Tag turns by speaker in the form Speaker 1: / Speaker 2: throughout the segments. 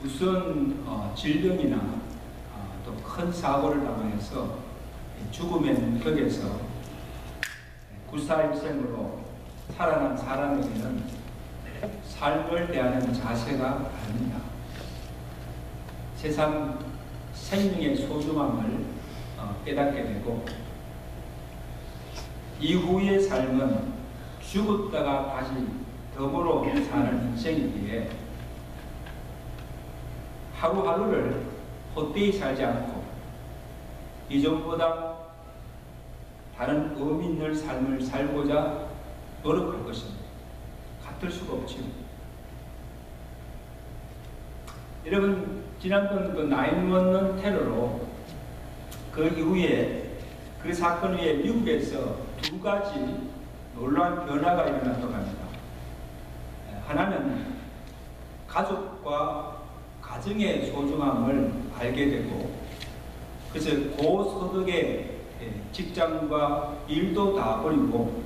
Speaker 1: 우선 질병이나 또 큰 사고를 당하여서 죽음의 문턱에서 구사일생으로 살아난 사람에게는 삶을 대하는 자세가 다릅니다. 세상 생명의 소중함을 깨닫게 되고, 이후의 삶은 죽었다가 다시 덤으로 사는 인생이기에 하루하루를 헛되이 살지 않고 이전보다 다른 의미 있는 삶을 살고자 노력할 것입니다. 같을 수가 없지요. 여러분, 지난번 그 9/11 테러로 그 이후에 그 사건 후에 미국에서 두 가지 놀라운 변화가 일어났다고 합니다. 하나는 가족과 가정의 소중함을 알게 되고, 그래서 고소득의 직장과 일도 다 버리고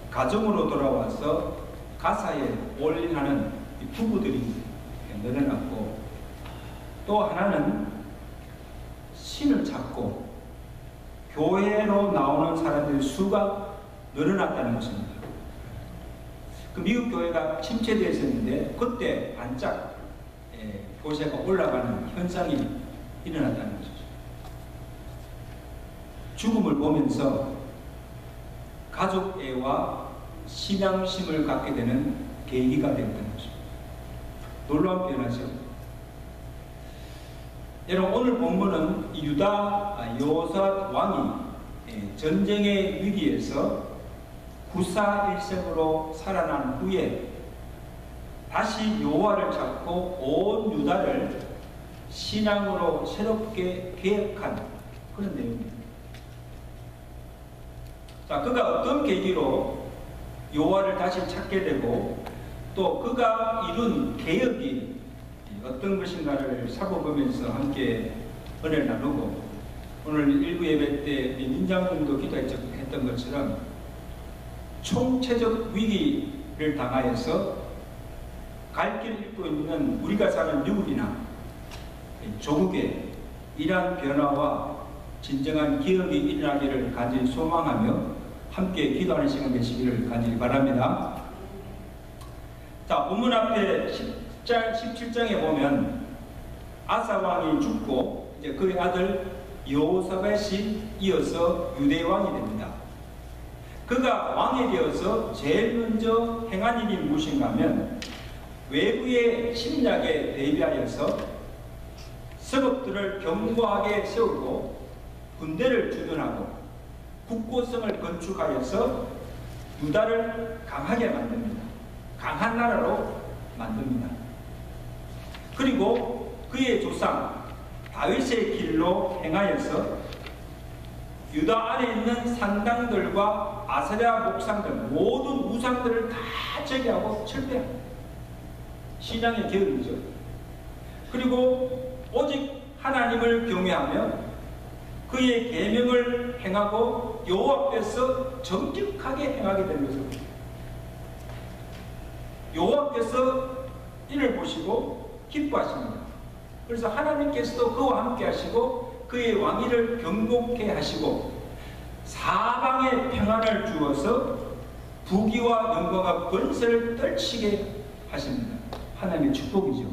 Speaker 1: 가정으로 돌아와서 가사에 올인하는 부부들이 늘어났고, 또 하나는 신을 찾고 교회로 나오는 사람들의 수가 늘어났다는 것입니다. 그 미국 교회가 침체되어 있었는데 그때 반짝 교세가 올라가는 현상이 일어났다는 것이죠. 죽음을 보면서 가족애와 신앙심을 갖게 되는 계기가 되었다는 것입니다. 놀라운 변화죠. 여러분, 오늘 본문은 유다 여호사밧 왕이 전쟁의 위기에서 구사일생으로 살아난 후에 다시 여호와를 찾고 온 유다를 신앙으로 새롭게 개혁한 그런 내용입니다. 자, 그가 어떤 계기로 여호와를 다시 찾게 되고 또 그가 이룬 개혁이 어떤 것인가를 살펴보면서 함께 은혜를 나누고, 오늘 일부 예배 때 민장님도 기도했던 것처럼 총체적 위기를 당하여서 갈 길을 잃고 있는 우리가 사는 미국이나 조국에 이러한 변화와 진정한 기억이 일어나기를 간절히 소망하며 함께 기도하는 시간 되시기를 간절히 바랍니다. 자, 본문 앞에 17장에 보면 아사 왕이 죽고 이제 그의 아들 여호사밧이 이어서 유대 왕이 됩니다. 그가 왕이 되어서 제일 먼저 행한 일이 무엇인가 하면 외부의 침략에 대비하여서 성읍들을 견고하게 세우고 군대를 주둔하고 국고성을 건축하여서 유다를 강하게 만듭니다. 강한 나라로 만듭니다. 그리고 그의 조상 다윗의 길로 행하여서 유다 안에 있는 산당들과 아세라 목상들 모든 우상들을 다 제거하고 철폐합니다. 신앙의 개혁이죠. 그리고 오직 하나님을 경외하며 그의 계명을 행하고 여호와 앞에서 정직하게 행하게 된 것입니다. 여호와 앞에서 이를 보시고 기뻐하십니다. 그래서 하나님께서도 그와 함께 하시고 그의 왕위를 경고케 하시고 사방에 평안을 주어서 부귀와 영광과 권세를 떨치게 하십니다. 하나님의 축복이죠.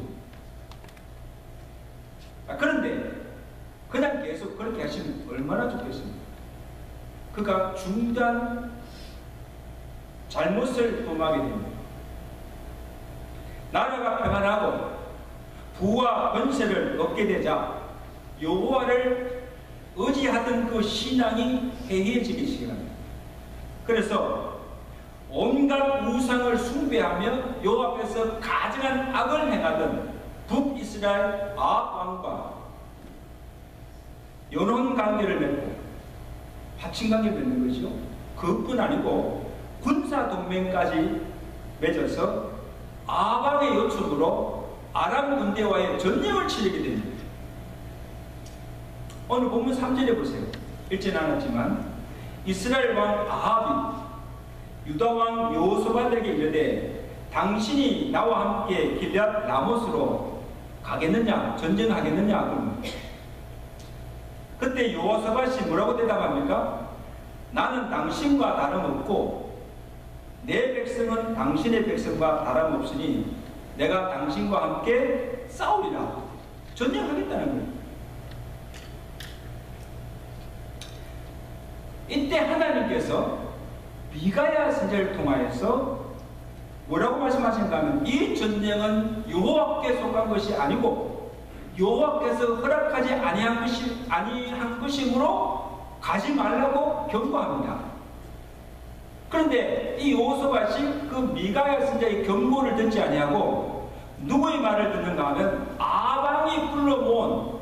Speaker 1: 그런데 그냥 계속 그렇게 하시면 얼마나 좋겠습니까? 그가 중단 잘못을 범하게 됩니다. 나라가 평안하고 부와 권세를 얻게 되자 여호와를 의지하던 그 신앙이 해이해지기 시작합니다. 그래서 온갖 우상을 숭배하며 여호와 앞에서 가증한 악을 행하던 북이스라엘 아합 왕과 연혼 관계를 맺고 파친 관계를 맺는 것이죠. 그뿐 아니고 군사 동맹까지 맺어서 아합의 요청으로 아람 군대와의 전쟁을 치르게 됩니다. 오늘 본문 3절에 보세요. 읽진 않았지만 이스라엘 왕 아합이 유다 왕 여호사밧에게 이르되 당신이 나와 함께 길앗 라못으로 가겠느냐? 전쟁하겠느냐? 그러면 그때 여호사밧이 뭐라고 대답합니까? 나는 당신과 다름없고 내 백성은 당신의 백성과 다름없으니 내가 당신과 함께 싸우리라. 전쟁하겠다는 거예요. 이때 하나님께서 미가야 선지자를 통하여서 뭐라고 말씀하신가 하면 이 전쟁은 여호와께 속한 것이 아니고 여호와께서 허락하지 아니한 것이므로 가지 말라고 경고합니다. 그런데 이 여호사밧이 그 미가야 선지자의 경고를 듣지 아니하고 누구의 말을 듣는가 하면 아방이 불러모은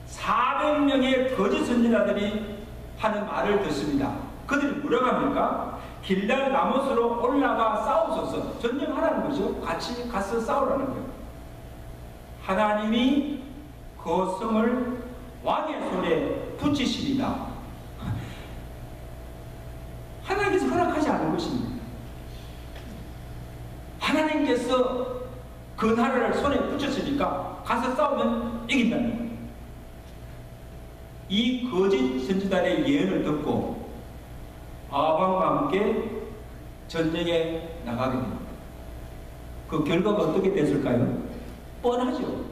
Speaker 1: 400명의 거짓 선지자들이 하는 말을 듣습니다. 그들이 뭐라고 합니까? 길랄 라못으로 올라가 싸우소서. 전쟁하라는 거죠. 같이 가서 싸우라는 거예요. 하나님이 그 성을 왕의 손에 붙이십니다. 하나님께서 허락하지 않은 것입니다. 하나님께서 그 나라를 손에 붙였으니까 가서 싸우면 이긴다는 거예요. 이 거짓 선지자의 예언을 듣고 아방과 함께 전쟁에 나가게 됩니다. 그 결과가 어떻게 됐을까요? 뻔하죠.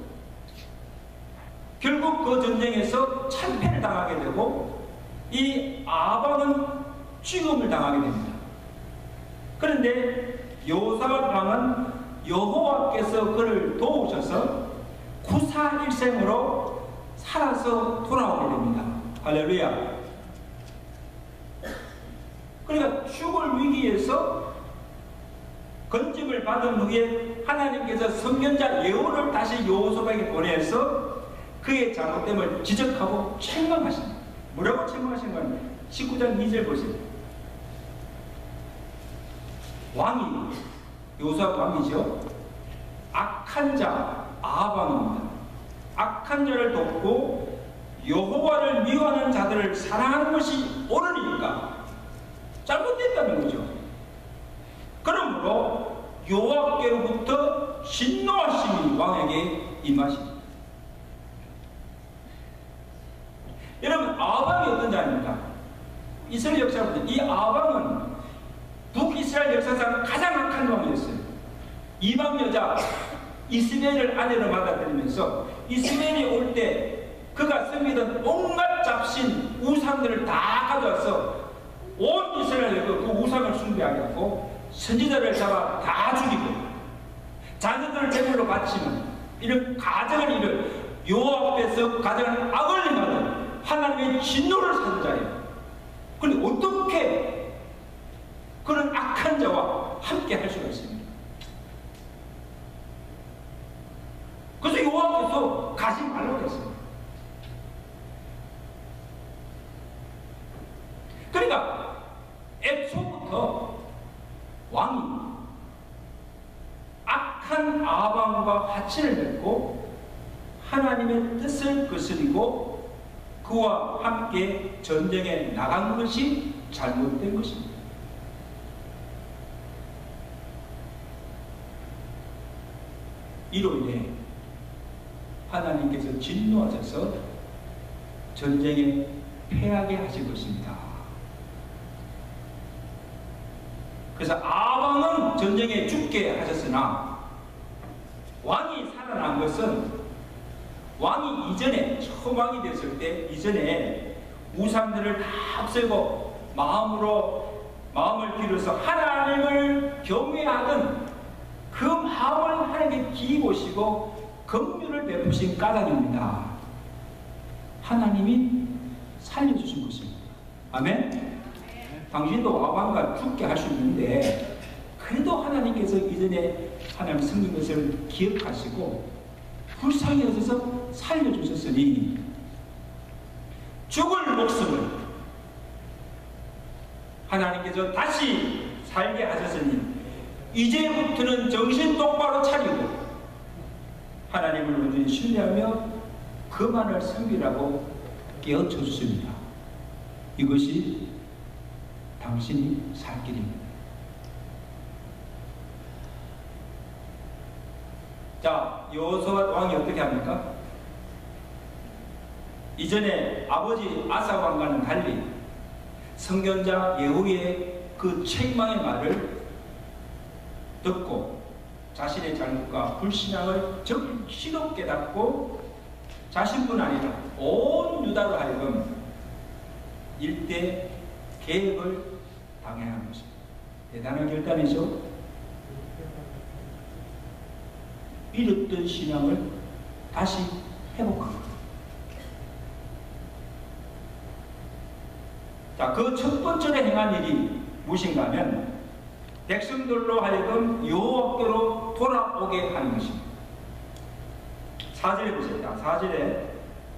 Speaker 1: 결국 그 전쟁에서 참패를 당하게 되고 이 아방은 죽음을 당하게 됩니다. 그런데 여호사밧 왕은 여호와께서 그를 도우셔서 구사일생으로 살아서 돌아오게 됩니다. 할렐루야. 그러니까 죽을 위기에서 건짐을 받은 후에 하나님께서 선견자 예후를 다시 여호사밧에게 보내서 그의 잘못됨을 지적하고 책망하십니다. 뭐라고 책망하신 거예요? 19장 2절 보세요. 왕이, 여호사밧 왕이죠. 악한 자 아방입니다. 악한 자를 돕고 여호와를 미워하는 자들을 사랑하는 것이 옳으니까 잘못됐다는 거죠. 그러므로 여호와께로부터 진노하심이 왕에게 임하십니다. 여러분, 아방이 어떤 자입니까? 이스라엘 역사부터 이 아방은 북이스라엘 역사상 가장 악한 왕이었어요. 이방 여자 이스마엘을 아내로 받아들이면서 이스마엘이 올 때 그가 섬기던 온갖 잡신 우상들을 다 가져와서 온 이스라엘에 그 우상을 숭배하게 하고 선지자를 잡아 다 죽이고 자녀들을 제물로 바치는 이런 가정을 이룬 여호와 앞에서 가장 악을 행하는 하나님의 진노를 사는 자예요. 그런데 어떻게 그런 악한 자와 함께 할 수가 있습니까? 그래서 여호와께서 가지 말라고 했어요. 그러니까 애초부터 왕이 악한 아방과 화친을 맺고 하나님의 뜻을 거스리고 그와 함께 전쟁에 나간 것이 잘못된 것입니다. 이로 인해 하나님께서 진노하셔서 전쟁에 패하게 하실 것입니다. 그래서 아방은 전쟁에 죽게 하셨으나 왕이 살아난 것은 왕이 이전에 처음 왕이 됐을 때 이전에 우상들을 다 없애고 마음을 기울여서 하나님을 경외하던 그 마음을 하나님께 기이보시고 긍휼을 베푸신 까닭입니다. 하나님이 살려주신 것입니다. 아멘? 당신도 아방과 죽게 할 수 있는데 그래도 하나님께서 이전에 하나님 섬긴 것을 기억하시고 불쌍히 여기서 살려주셨으니 죽을 목숨을 하나님께서 다시 살게 하셨으니 이제부터는 정신 똑바로 차리고 하나님을 온전히 신뢰하며 그만을 섬기라고 깨우쳐 주십니다. 이것이 당신이 살 길입니다. 자, 여호사밧 왕이 어떻게 합니까? 이전에 아버지 아사 왕과는 달리 선견자 예후의 그 책망의 말을 듣고 자신의 잘못과 불신앙을 적시로 깨닫고 자신뿐 아니라 온 유다로 하여금 일대 개혁을 방해하는 것입니다. 대단한 결단이죠. 잃었던 신앙을 다시 회복한 것. 자, 그 첫 번째로 행한 일이 무엇인가 하면 백성들로 하여금 여호와께로 돌아오게 하는 것입니다. 4절에 보세요. 4절에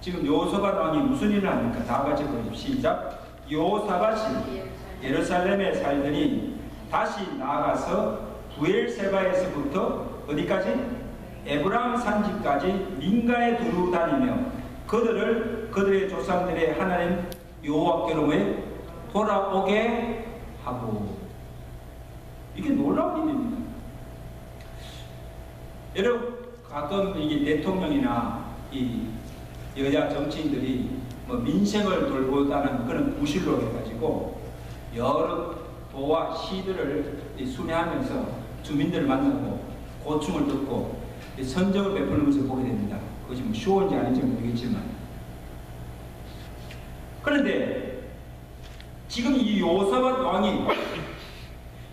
Speaker 1: 지금 여호사밧 왕이 무슨 일을 합니까? 다 같이 보십시오. 시작. 여호사밧이 예루살렘에 살더니 다시 나아가서 부엘세바에서부터 어디까지? 에브라임 산지까지 민가에 두루 다니며 그들의 조상들의 하나님 여호와께로 돌아오게 하고. 이게 놀라운 일입니다. 여러분 가끔 이게 대통령이나 이 여야 정치인들이 뭐 민생을 돌보다는 그런 구실로 해가지고 여러 도와 시들을 순회하면서 주민들을 만나고 고충을 듣고 선정을 베푸는 것을 보게 됩니다. 그것이 뭐 쉬운지 아닌지 모르겠지만, 그런데 지금 이 여호사밧 왕이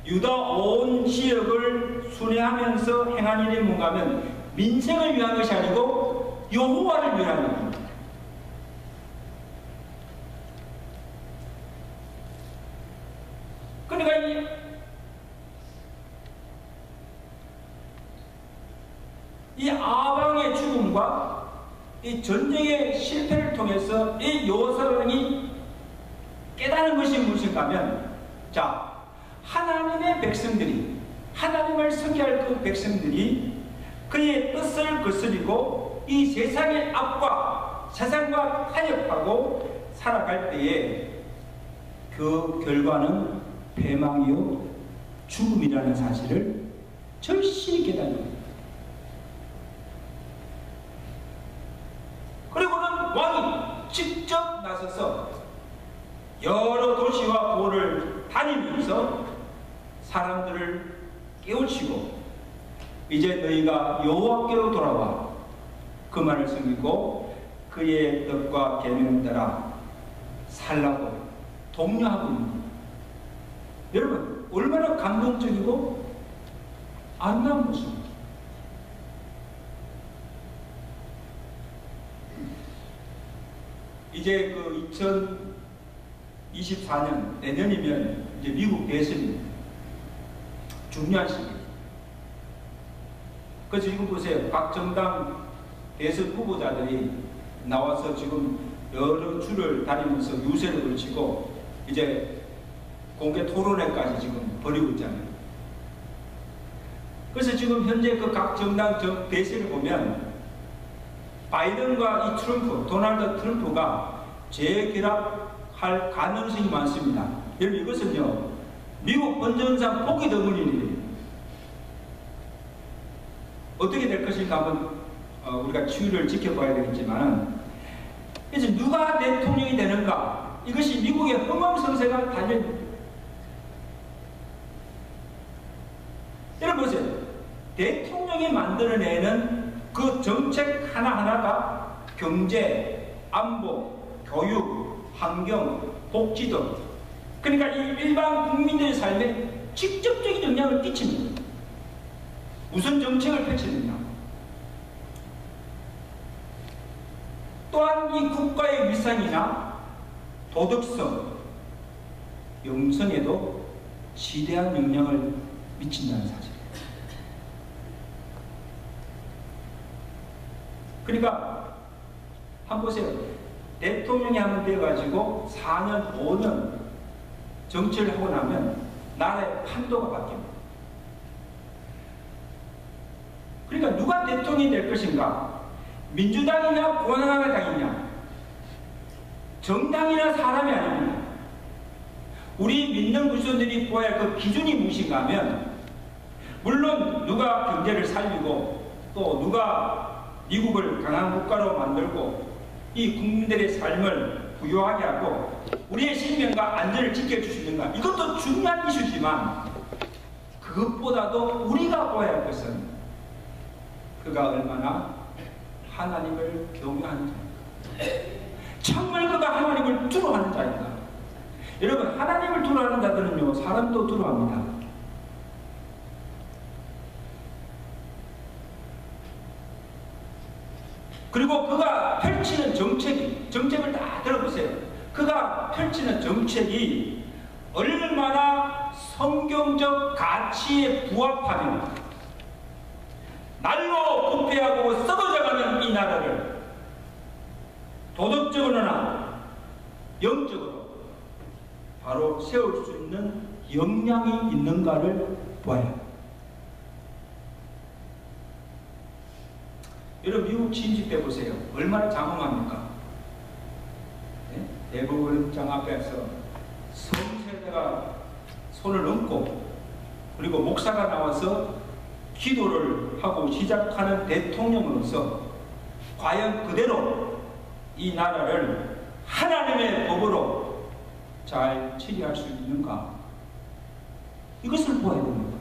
Speaker 1: 유다 온 지역을 순회하면서 행한 일이 뭔가 하면 민생을 위한 것이 아니고 여호와를 위한 것입니다. 그러니까 이 아방의 죽음과 이 전쟁의 실패를 통해서 이 여호사밧이 깨달은 것이 무엇인가 하면, 자, 하나님의 백성들이, 하나님을 섬기할 그 백성들이 그의 뜻을 거스리고 이 세상의 악과 세상과 타협하고 살아갈 때에 그 결과는 패망이요 죽음이라는 사실을 절실히 깨닫는. 그리고는 왕이 직접 나서서 여러 도시와 고를 다니면서 사람들을 깨우치고 이제 너희가 여호와께로 돌아와 그 말을 섬기고 그의 뜻과 계명을 따라 살라고 독려하고 있는 겁니다. 여러분 얼마나 감동적이고 아름다운 모습입니다. 이제 그 2024년 내년이면 이제 미국 대선이 중요한 시기. 그래서 지금 보세요. 각 정당 대선 후보자들이 나와서 지금 여러 주를 다니면서 유세를 걸치고 이제 공개 토론회까지 지금 벌이고 있잖아요. 그래서 지금 현재 그 각 정당 대세를 보면 바이든과 이 트럼프, 도널드 트럼프가 재결합할 가능성이 많습니다. 여러분 이것은요 미국 번전상 보기 드문 일이에요. 어떻게 될 것인가 한번 우리가 추이를 지켜봐야 되겠지만, 그래서 누가 대통령이 되는가, 이것이 미국의 흥망성쇠가 달려있습니다. 여러분 보세요. 대통령이 만들어내는 그 정책 하나하나가 경제, 안보, 교육, 환경, 복지 등, 그러니까 이 일반 국민들의 삶에 직접적인 영향을 끼칩니다. 무슨 정책을 펼치느냐, 또한 이 국가의 위상이나 도덕성, 영성에도 지대한 영향을 미친다는 사실. 그러니까 한번 보세요. 대통령이 한번 되어가지고 4년, 5년 정치를 하고 나면 나라의 판도가 바뀝니다. 그러니까 누가 대통령이 될 것인가? 민주당이냐 공화당이냐, 정당이나 사람이 아닙니다. 우리 믿는 그리스도인들이 보아야 할 그 기준이 무엇인가 하면, 물론 누가 경제를 살리고 또 누가 미국을 강한 국가로 만들고 이 국민들의 삶을 부유하게 하고 우리의 생명과 안전을 지켜줄 수 있는가, 이것도 중요한 이슈지만 그것보다도 우리가 보아야 할 것은 그가 얼마나 하나님을 경외하는 자인가, 정말 그가 하나님을 두려워하는 자인가. 여러분, 하나님을 두려워하는 자들은요, 사람도 두려워합니다. 그리고 그가 펼치는 정책을 다 들어보세요. 그가 펼치는 정책이 얼마나 성경적 가치에 부합하면 날로 부패하고 썩어져가는 이 나라를 도덕적으로나 영적으로 바로 세울 수 있는 역량이 있는가를 보아야 합니다. 여러분, 미국 취임식 때 보세요. 얼마나 장엄합니까? 네? 대법원장 앞에서 성세대가 손을 얹고 그리고 목사가 나와서 기도를 하고 시작하는 대통령으로서 과연 그대로 이 나라를 하나님의 법으로 잘 처리할 수 있는가? 이것을 보아야 됩니다.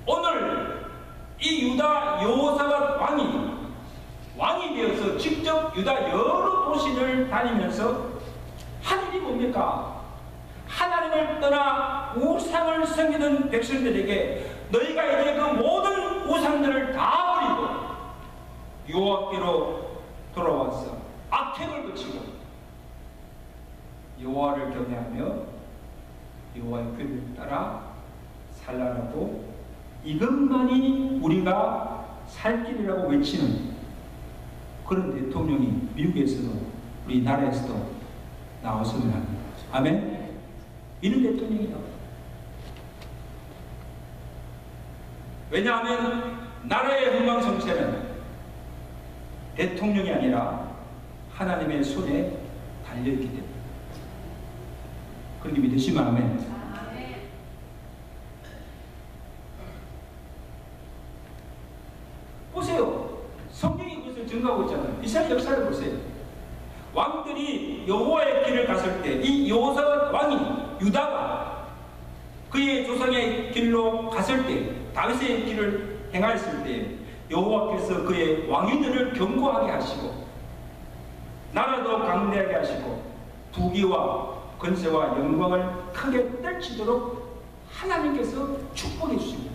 Speaker 1: 오늘 이 유다 여호사밧 왕이 되어서 직접 유다 여러 도시를 다니면서 한 일이 뭡니까? 하나님을 떠나 우상을 섬기는 백성들에게 너희가 이제 그 모든 우상들을 다 버리고 여호와께로 돌아와서 악행을 그치고 여호와를 경외하며 여호와의 규례를 따라 살라라고, 이것만이 우리가 살 길이라고 외치는 그런 대통령이 미국에서도 우리나라에서도 나왔으면 합니다. 아멘? 이런 대통령이 나와요. 왜냐하면 나라의 흥망성쇠는 대통령이 아니라 하나님의 손에 달려있기 때문에. 그렇게 믿으시면 아멘. 보세요. 성경이 그것을 증거하고 있잖아요. 이스라엘 역사를 보세요. 왕들이 여호와의 길을 갔을 때 이 여호사밧 왕이 유다가 그의 조상의 길로 갔을 때, 다윗의 길을 행하였을 때 여호와께서 그의 왕인들을 견고하게 하시고 나라도 강대하게 하시고 부귀와 권세와 영광을 크게 떨치도록 하나님께서 축복해 주십니다.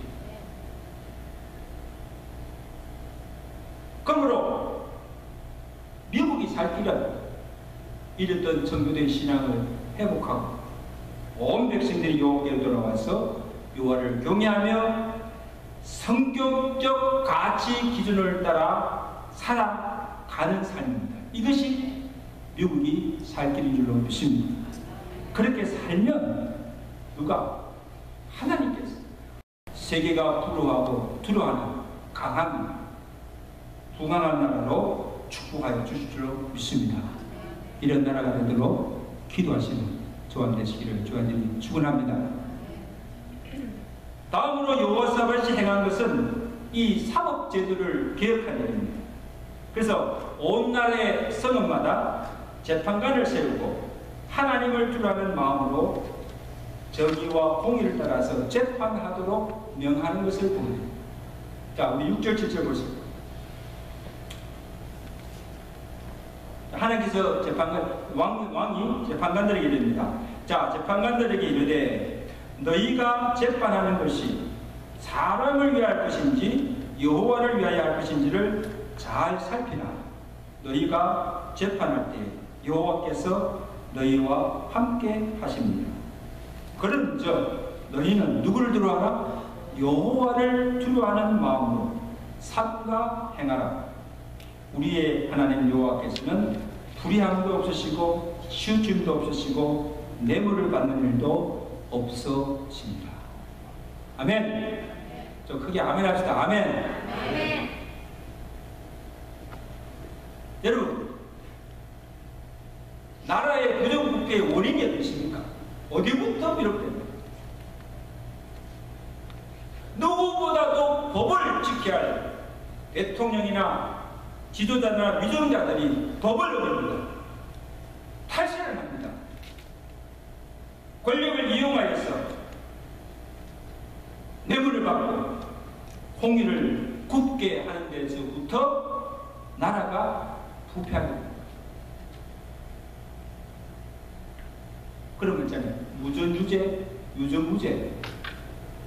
Speaker 1: 그러므로 미국이 살 길은 이랬던 정교된 신앙을 회복하고 온 백성들이 여호와께로 돌아와서 여호와를 경외하며 성경적 가치 기준을 따라 살아가는 삶입니다. 이것이 미국이 살 길인 줄로 믿습니다. 그렇게 살면 누가? 하나님께서 세계가 두려워하고 두려워하는 강한 부강한 나라로 축복하여 주실 줄로 믿습니다. 이런 나라가 되도록 기도하시는 저와 되시기를 주님 축원합니다. 다음으로 여호사밧이 행한 것은 이 사법제도를 개혁한 일입니다. 그래서 온 나라의 성읍마다 재판관을 세우고 하나님을 두려워하는 마음으로 정의와 공의를 따라서 재판하도록 명하는 것을 봅니다. 자, 우리 6절 7절 보시죠. 하나님께서 왕이 재판관들에게 이릅니다. 자, 재판관들에게 이르되 너희가 재판하는 것이 사람을 위하여 할 것인지 여호와를 위하여 할 것인지를 잘 살피나. 너희가 재판할 때 여호와께서 너희와 함께 하십니다. 그런즉 너희는 누구를 두려워하라? 여호와를 두려워하는 마음으로 삼가 행하라. 우리의 하나님 여호와께서는 불의함도 없으시고 시우침도 없으시고 뇌물을 받는 일도 없으십니다. 아멘. 좀 크게 아멘 합시다. 아멘. 아멘. 여러분, 나라의 부정부패의 원인이 어디십니까? 어디부터 비롯됩니까? 법을 지켜야 할 대통령이나 지도자나 위정자들이 법을 어깁니다. 탈세를 합니다. 권력을 이용하여서 뇌물을 받고 홍위를 굳게 하는 데서부터 나라가 부패하게 됩니다. 그런 거 있잖아요. 무전유죄, 유전무죄.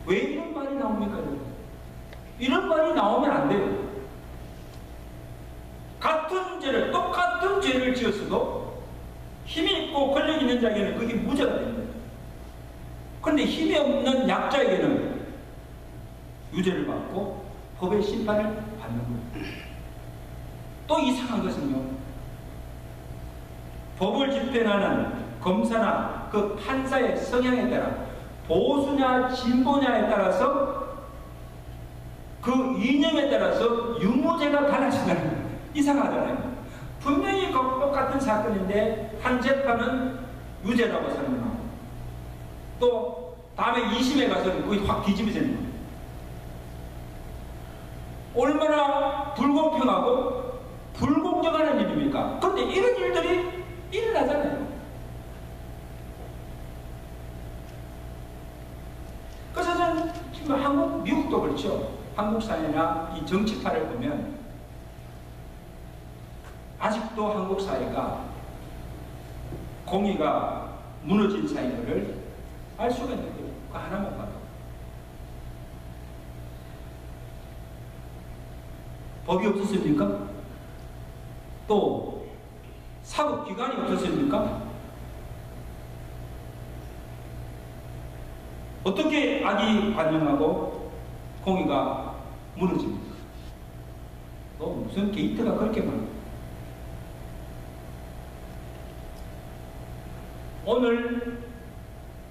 Speaker 1: 왜 이런 말이 나옵니까, 여러분? 이런 말이 나오면 안 돼요. 같은 죄를, 똑같은 죄를 지었어도 힘이 있고 권력 있는 자에게는 그게 무죄가 됩니다. 그런데 힘이 없는 약자에게는 유죄를 받고 법의 심판을 받는 거예요. 또 이상한 것은요, 법을 집행하는 검사나 그 판사의 성향에 따라 보수냐 진보냐에 따라서 그 이념에 따라서 유무죄가 달라진다는 거예요. 이상하잖아요. 분명히 똑같은 사건인데 한 재판은 유죄라고 선언하고 또 다음에 2심에 가서는 거의 확 뒤집어지는 거예요. 얼마나 불공평하고 불공정한 일입니까? 그런데 이런 일들이 일어나잖아요. 그래서 저는 지금 한국, 미국도 그렇죠. 한국 사회나 이 정치파를 보면 아직도 한국 사회가 공의가 무너진 사회를 알 수가 있는 거예요. 그 하나만 봐도. 법이 없었습니까? 또 사법기관이 없었습니까? 어떻게 악이 관영하고 공의가 무너집니까? 또 무슨 게이트가 그렇게 많아요? 오늘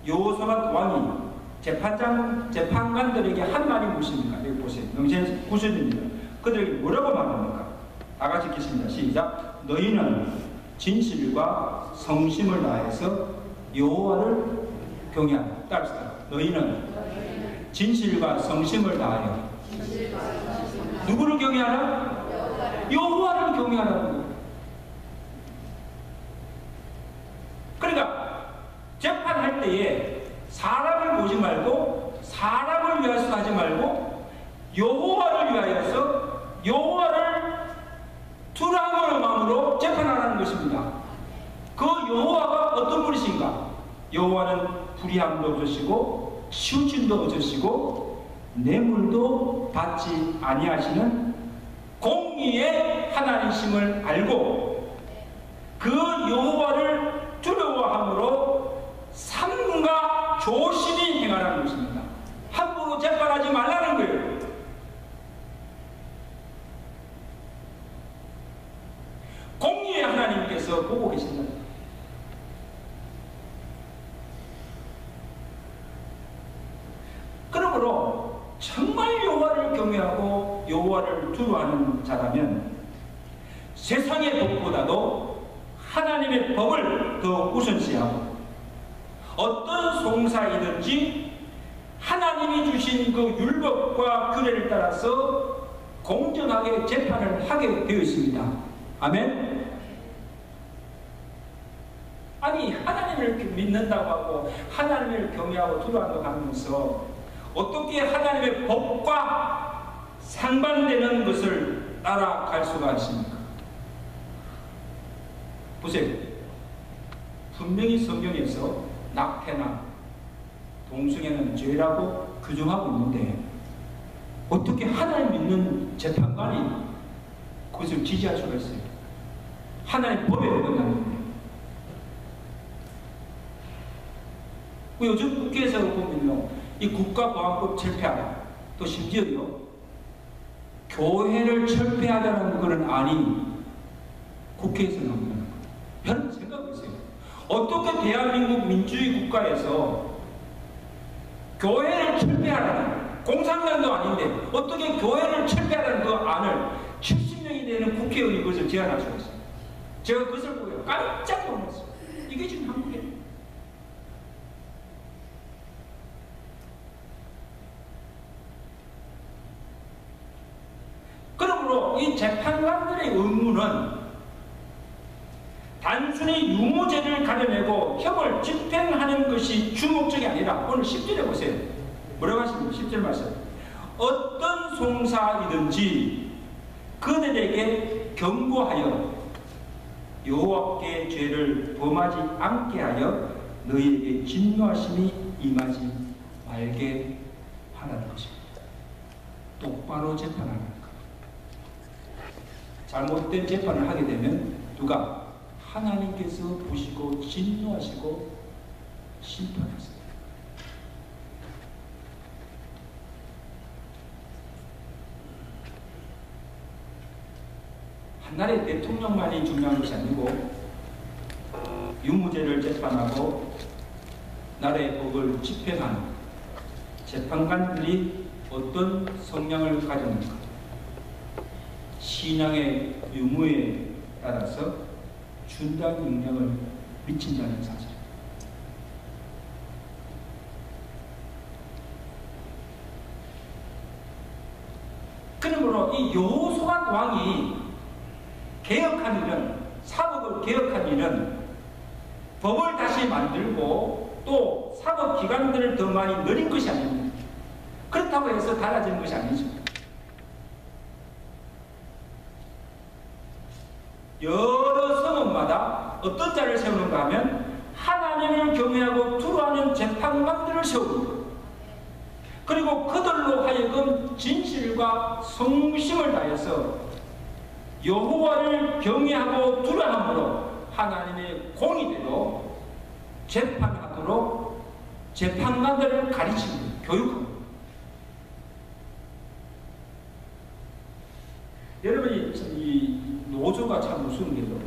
Speaker 1: 여호사밧 왕이 재판관들에게 한 말이 무엇입니까? 여기 보세요. 명세 9절입니다. 그들에게 뭐라고 말합니까? 다 같이 읽겠습니다. 시작. 너희는 진실과 성심을 다해서 여호와를 경외하라. 따라합시다. 너희는 진실과 성심을 다하여 누구를 경외하라? 여호와를 경외하라는 거예요. 그러니까 재판할 때에 사람을 보지 말고 사람을 위해서 하지 말고 여호와를 위하여서 여호와를 두려워하는 마음으로 재판하라는 것입니다. 그 여호와가 어떤 분이신가? 여호와는 불의함도 없으시고 치우침도 없으시고 뇌물도 받지 아니하시는 공의의 하나님이심을 알고 그 여호와를 두려워함으로 삼가 조심히 행하라는 것입니다. 함부로 재판하지 말라는 거예요. 공의의 하나님께서 보고 계신다. 그러므로 정말 여호와를 경외하고 여호와를 두려워하는 자라면 세상의 법보다도 하나님의 법을 더 우선시하고 어떤 송사이든지 하나님이 주신 그 율법과 규례를 따라서 공정하게 재판을 하게 되어 있습니다. 아멘? 아니 하나님을 믿는다고 하고 하나님을 경외하고 두려워한다고 하면서 어떻게 하나님의 법과 상반되는 것을 따라갈 수가 있습니까? 보세요. 분명히 성경에서 낙태나 동성애는 죄라고 규정하고 있는데 어떻게 하나님 믿는 재판관이 그것을 지지할 수가 있어요? 하나님 법에 어긋나는 거예요. 요즘 국회에서 보면요, 이 국가보안법 철폐하라, 또 심지어요 교회를 철폐하자는 그런 안이 국회에서 나옵니다. 여러분 생각해보세요. 어떻게 대한민국 민주주의 국가에서 교회를 철폐하라는, 공산당도 아닌데 어떻게 교회를 철폐하라는 그 안을 70명이 되는 국회의원이 그것을 제안할 수가 있어요. 제가 그것을 보고 깜짝 놀랐어요. 이게 지금 한국이에요. 그러므로 이 재판관들의 의무는 단순히 유무죄를 가려내고 형을 집행하는 것이 주목적이 아니라, 오늘 10절에 보세요. 뭐라고 하십니까? 10절 말씀. 어떤 송사이든지 그들에게 경고하여 여호와께 죄를 범하지 않게 하여 너희에게 진노하심이 임하지 말게 하라는 것입니다. 똑바로 재판하는 것. 잘못된 재판을 하게 되면 누가? 하나님께서 보시고 진노하시고 심판하세요. 한 나라의 대통령만이 중요한 것이 아니고 유무죄를 재판하고 나라의 법을 집행하는 재판관들이 어떤 성향을 가졌는가, 신앙의 유무에 따라서 중대한 영향을 미친다는 사실. 그러므로 이 여호수아 왕이 개혁한 일은, 사법을 개혁한 일은 법을 다시 만들고 또 사법기관들을 더 많이 늘린 것이 아닙니다. 그렇다고 해서 달라지는 것이 아니죠. 여러 성읍마다 어떤 자를 세우는가 하면 하나님을 경외하고 두려워하는 재판관들을 세웁니다. 그리고 그들로 하여금 진실과 성심을 다해서 여호와를 경외하고 두려워함으로 하나님의 공의대로 재판하도록 재판관들을 가르칩니다. 교육합니다. 여러분이 이 노조가 참 무서운 게죠.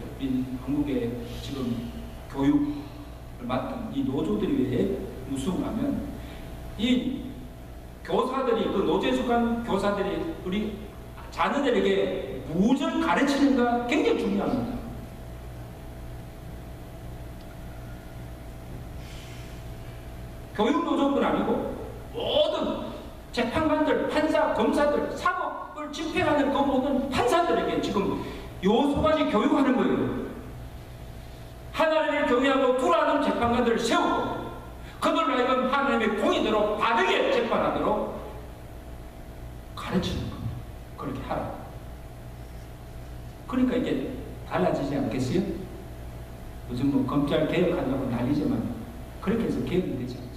Speaker 1: 한국의 지금 교육을 맡은 이 노조들이 왜 무서운가 하면, 이 교사들이, 그 노조에 속한 교사들이 우리 자녀들에게 무엇을 가르치는가 굉장히 중요합니다. 교육노조뿐 아니고 모든 재판관들, 판사, 검사들, 사법을 집행하는 그 모든 판사들에게 지금 요소까지 교육하는 거예요. 하나님을 경외하고 두려워하는 재판관들을 세우고 그들로 하여금 하나님의 공의대로 바르게 재판하도록 가르치는 겁니다. 그렇게 하라. 그러니까 이게 달라지지 않겠어요? 요즘 뭐 검찰 개혁한다고 난리지만 그렇게 해서 개혁이 되지 않죠.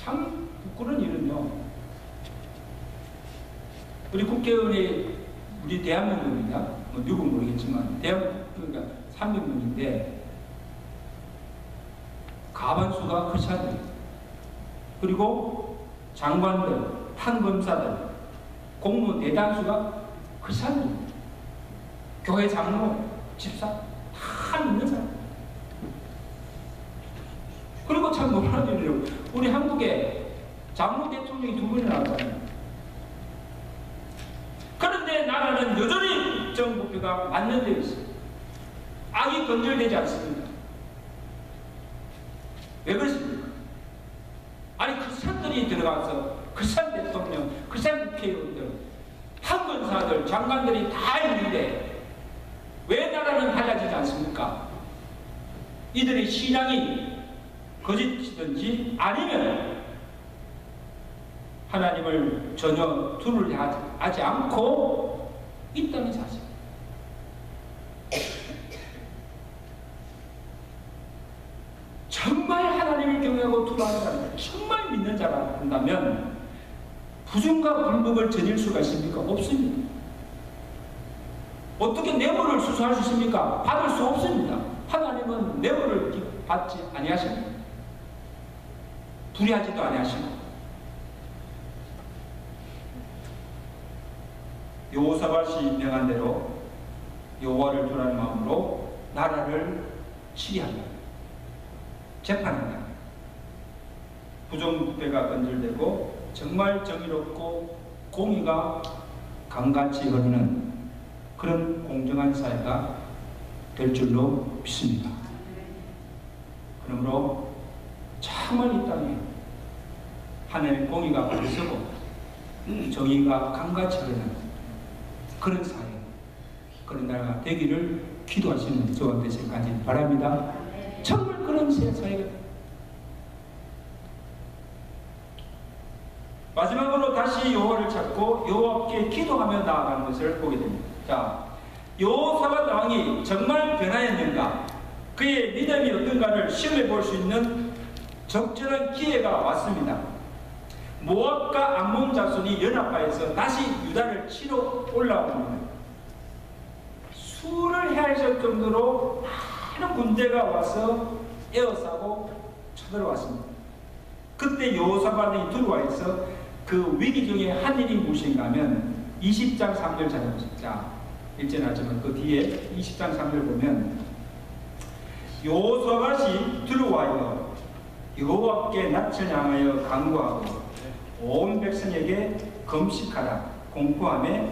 Speaker 1: 참 부끄러운 일은요, 우리 국회의원이 우리 대한민국입니다. 뭐 미국은 모르겠지만 그러니까 300명인데 가반수가 크리스찬들, 그리고 장관들, 판검사들, 공무원 대다수가 크리스찬들, 교회 장로, 집사 다 믿는 사람. 그리고 참 놀라운 일이에요. 우리 한국에 장로 대통령이 2분이나 나왔잖아요. 그런데 나라는 여전히 정부가 맞는 데 있어요. 악이 건절되지 않습니다. 왜 그렇습니까? 아니 크리스찬들이 들어가서 크리스찬 대통령, 크리스찬 국회의원들, 판검사들, 장관들이 다 있는데 왜 나라는 달라지지 않습니까? 이들의 신앙이 거짓이든지 아니면 하나님을 전혀 두려워하지 않고 있다는 사실. 정말 하나님을 경외하고 두려워하는 사람, 정말 믿는 자가 한다면 부정과 불법을 저질 수가 있습니까? 없습니다. 어떻게 뇌물을 수수할 수 있습니까? 받을 수 없습니다. 하나님은 뇌물을 받지 아니하십니다. 두려워하지도 아니하시고. 여호사밧이 명한 대로 여호와를 두려워하는 마음으로 나라를 치리한다. 재판한다. 부정부패가 건절되고 정말 정의롭고 공의가 강같이 흐르는 그런 공정한 사회가 될 줄로 믿습니다. 그러므로 정말 이 땅에 하늘의 공의가 거세고 정의가 강같이 흐르는 그런 사회, 그런 나라가 되기를 기도하시는 저와 되시기까지 바랍니다. 정말 그런 사회가. 마지막으로 다시 여호와를 찾고 여호와께 기도하며 나아가는 것을 보게 됩니다. 자, 여호사밧 왕이 정말 변화했는가, 그의 믿음이 어떤가를 시험해 볼 수 있는 적절한 기회가 왔습니다. 모압과 암몬 자손이 연합하여서 다시 유다를 치러 올라옵니다. 수를 헤아릴 정도로 많은 군대가 와서 에워싸고 쳐들어왔습니다. 그때 여호사밧이 들어와 있어 그 위기 중에 한 일이 무엇인가 하면 20장 3절 찾아보세요. 자, 읽지는 않지만 그 뒤에 20장 3절 보면 여호사밧이 들어와요 여호와께 낯을 향하여 간구하고 온 백성에게 금식하라 공포하며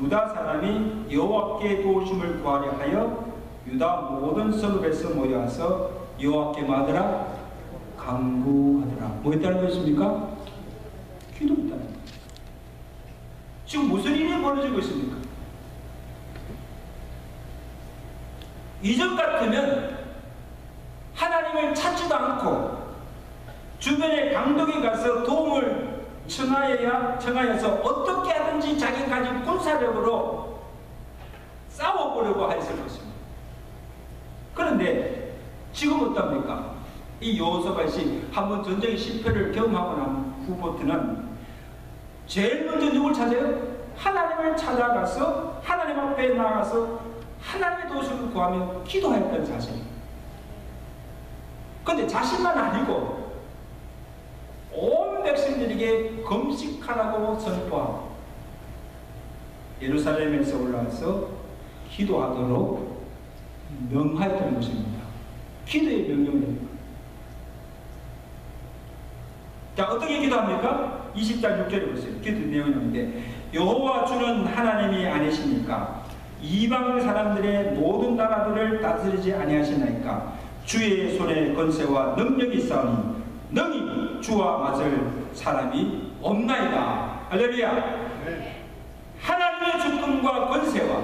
Speaker 1: 유다 사람이 여호와께 도우심을 구하려 하여 유다 모든 성읍에서 모여와서 여호와께 뭐하더라? 간구하더라. 뭐 했다는 것입니까? 기도했다는 거예요. 지금 무슨 일이 벌어지고 있습니까? 이전 같으면 하나님을 찾지도 않고 주변에 강독에 가서 도움을 청하여서 어떻게 하든지 자기 가진 군사력으로 싸워보려고 했을 것입니다. 그런데 지금 어떻습니까? 이 여호사밧이 한번 전쟁의 실패를 경험하고 난 후부터는 제일 먼저 누굴 찾아요? 하나님을 찾아가서 하나님 앞에 나가서 하나님의 도우심을 구하며 기도했던 자신입니다. 그런데 자신만 아니고 온 백성들에게 금식하라고 선포하고 예루살렘에서 올라와서 기도하도록 명하였던 것입니다. 기도의 명령입니다. 자, 어떻게 기도합니까? 20장 6절에 보세요. 기도 내용이 나오는데 여호와 주는 하나님이 아니십니까? 이방 사람들의 모든 나라들을 다스리지 아니하시나이까? 주의 손에 권세와 능력이 있사오니 능히 주와 맞을 사람이 없나이다. 할렐루야. 네. 하나님의 주권과 권세와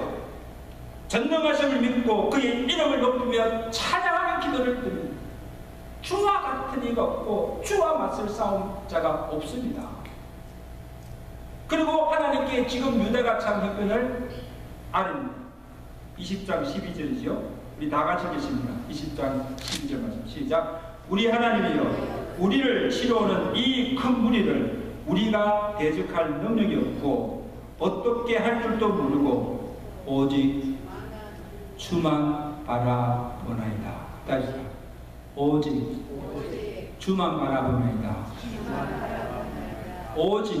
Speaker 1: 전능하심을 믿고 그의 이름을 높이며 찬양하는 기도를 드립니다. 주와 같은 이가 없고 주와 맞설 싸움 자가 없습니다. 그리고 하나님께 지금 유다가 참 형편을 아는 20장 12절이죠. 우리 다 같이 읽겠습니다. 20장 12절 말씀 시작. 우리 하나님이여 우리를 치러오는 이 큰 무리를 우리가 대적할 능력이 없고 어떻게 할 줄도 모르고 오직 주만 바라보나이다. 다시 오직 주만 바라보나이다. 오직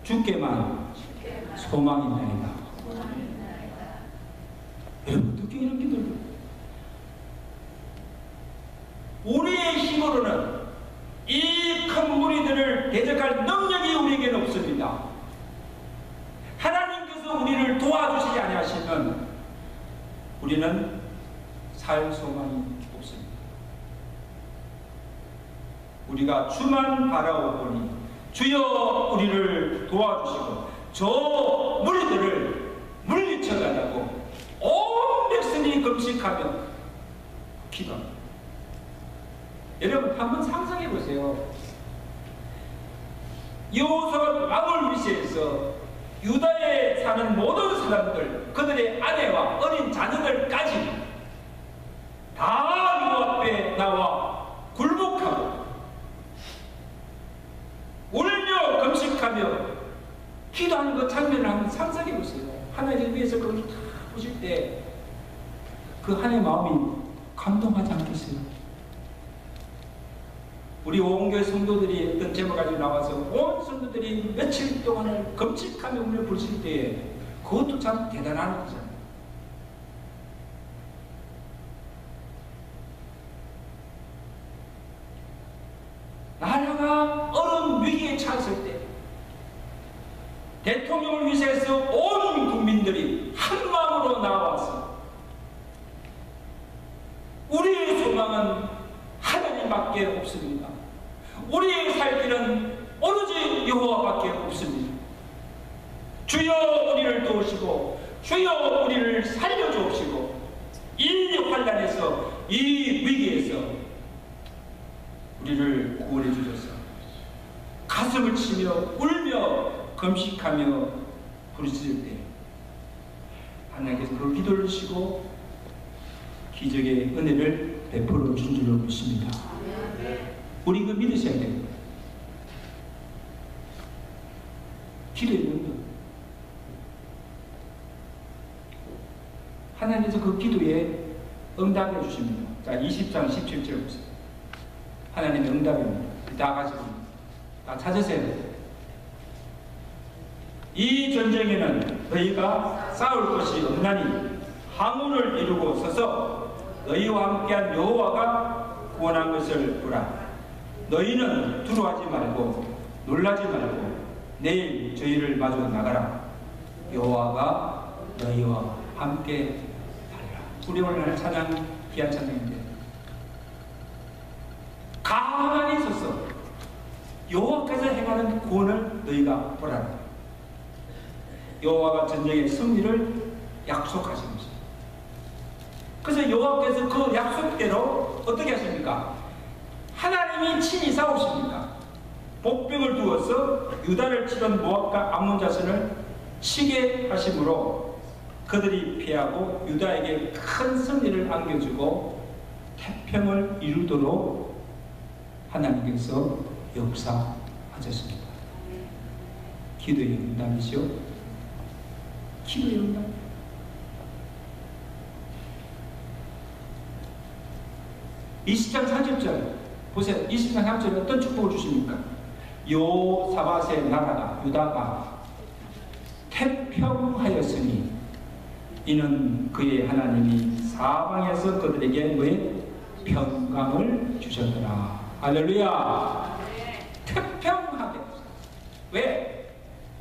Speaker 1: 주께만 소망이나이다. 여러분 어떻게 이런 기도를? 우리의 힘으로는 이 큰 무리들을 대적할 능력이 우리에게는 없습니다. 하나님께서 우리를 도와주시지 아니하시면 우리는 살 소망이 없습니다. 우리가 주만 바라오보니 주여 우리를 도와주시고 저 무리들을 물리쳐가라고 온 백성이 금식하며 기도합니다. 여러분 한번 상상해 보세요. 여호사밧 왕을 위시해서 유다에 사는 모든 사람들, 그들의 아내와 어린 자녀들까지 다 유 앞에 나와 굴복하고 울며 금식하며 기도하는 그 장면을 한번 상상해 보세요. 하나님 위해서 그걸 다 보실 때 그 하나님의 마음이 감동하지 않겠어요? 우리 오온교회 성도들이 어떤 제목 가지고 나와서 온 성도들이 며칠 동안을 금식하며 울며 부르실 때에 그것도 참 대단한 거잖아요. 나라가 어려운 위기에 처했을 때 대통령을 위해서 온 국민들이 한 마음으로 나와서 우리의 소망은 주여 우리를 도우시고 주여 우리를 살려주옵시고 이 환난에서 이 위기에서 우리를 구원해 주셔서 가슴을 치며 울며 금식하며 부르실 때 하나님께서 그 기도를 주시고 기적의 은혜를 베풀어 준 줄로 믿습니다. 우리 그 믿으셔야 됩니다. 기도의 능력. 하나님께서 그 기도에 응답해 주십니다. 자, 20장 17절 보세요. 하나님의 응답입니다. 다 같이 다 찾으세요. 이 전쟁에는 너희가 싸울 것이 없나니 항우를 이루고 서서 너희와 함께한 여호와가 구원한 것을 보라. 너희는 두려워하지 말고 놀라지 말고 내일 저희를 마주 나가라. 여호와가 너희와 함께 하리라. 우리 오늘 찬양 귀한 찬양인데 가만히 있어서 여호와께서 행하는 구원을 너희가 보라. 여호와가 전쟁의 승리를 약속하신 것입니다. 그래서 여호와께서 그 약속대로 어떻게 하십니까? 하나님이 친히 싸우십니까? 복병을 두어서 유다를 치던 모압과 암몬 자손을 치게 하심으로 그들이 피하고 유다에게 큰 승리를 안겨주고 태평을 이루도록 하나님께서 역사하셨습니다. 기도의 응답이죠. 기도의 응답. (20장 30절) 보세요. 20장 30절에 어떤 축복을 주십니까? 요사밧의 나라가 유다가 태평하였으니 이는 그의 하나님이 사방에서 그들에게 뭐에 평강을 주셨더라. 할렐루야. 태평하게. 왜?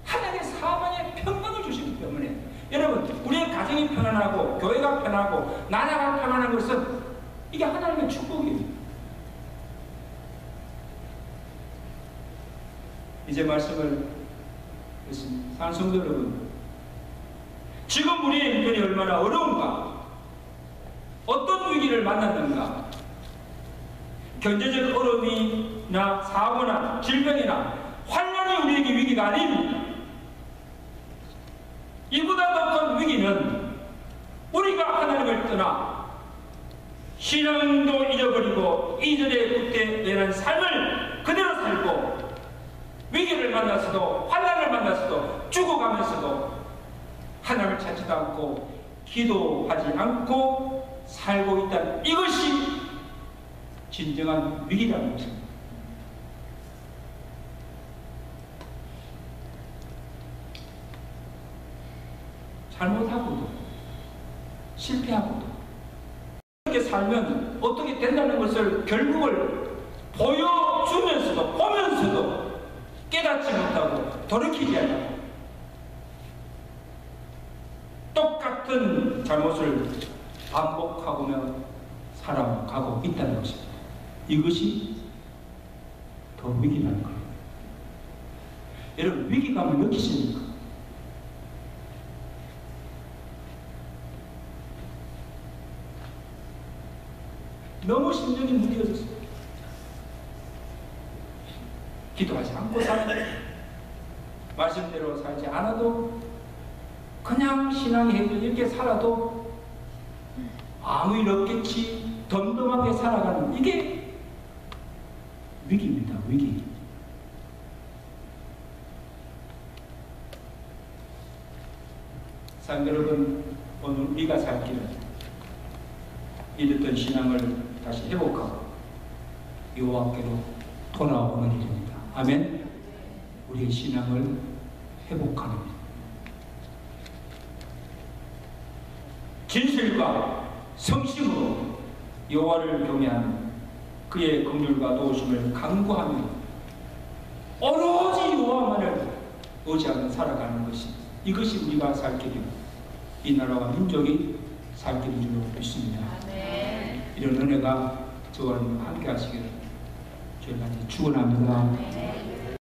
Speaker 1: 하나님의 사방에 평강을 주시기 때문에. 여러분, 우리의 가정이 편안하고 교회가 편하고 나라가 편안한 것은 이게 하나님의 축복이에요. 이제 말씀을 했습니다. 사랑하는 성도 여러분, 지금 우리의 인생이 얼마나 어려운가, 어떤 위기를 만났는가, 경제적 어려움이나 사고나 질병이나 환난이 우리에게 위기가 아닙니다. 이보다 더 큰 위기는 우리가 하나님을 떠나 신앙도 잊어버리고 이전에 그때 내는 삶을 그대로 살고 위기를 만났어도 환난을 만났어도 죽어가면서도 하나님을 찾지도 않고 기도하지 않고 살고 있다는 이것이 진정한 위기라는 것입니다. 잘못하고도 실패하고도 이렇게 살면 어떻게 된다는 것을 결국을 보여주면서도 보면서도 깨닫지 못하고 돌이키지 않고 똑같은 잘못을 반복하며 살아가고 있다는 것입니다. 이것이 더 위기라는 거예요. 여러분, 위기감을 느끼십니까? 너무 심정이 무뎌졌어요. 기도하지 않고 살아도 말씀대로 살지 않아도 그냥 신앙이 이렇게 살아도 아무 일 없겠지 덤덤하게 살아가는 이게 위기입니다. 위기. 사랑하는 여러분, 오늘 우리가 살 길은 잃었던 신앙을 다시 회복하고 여호와께로 돌아오는 일입니다. 아멘. 우리의 신앙을 회복하는 일. 진실과 성심으로 여호와를 경외하는 그의 긍휼과 도우심을 간구하며 오로지 여호와만을 의지하며 살아가는 것이 이것이 우리가 살 길이고 이 나라와 민족이 살 길인 줄로 믿습니다. 이런 은혜가 저와 함께 하시기를 저희가 축원합니다.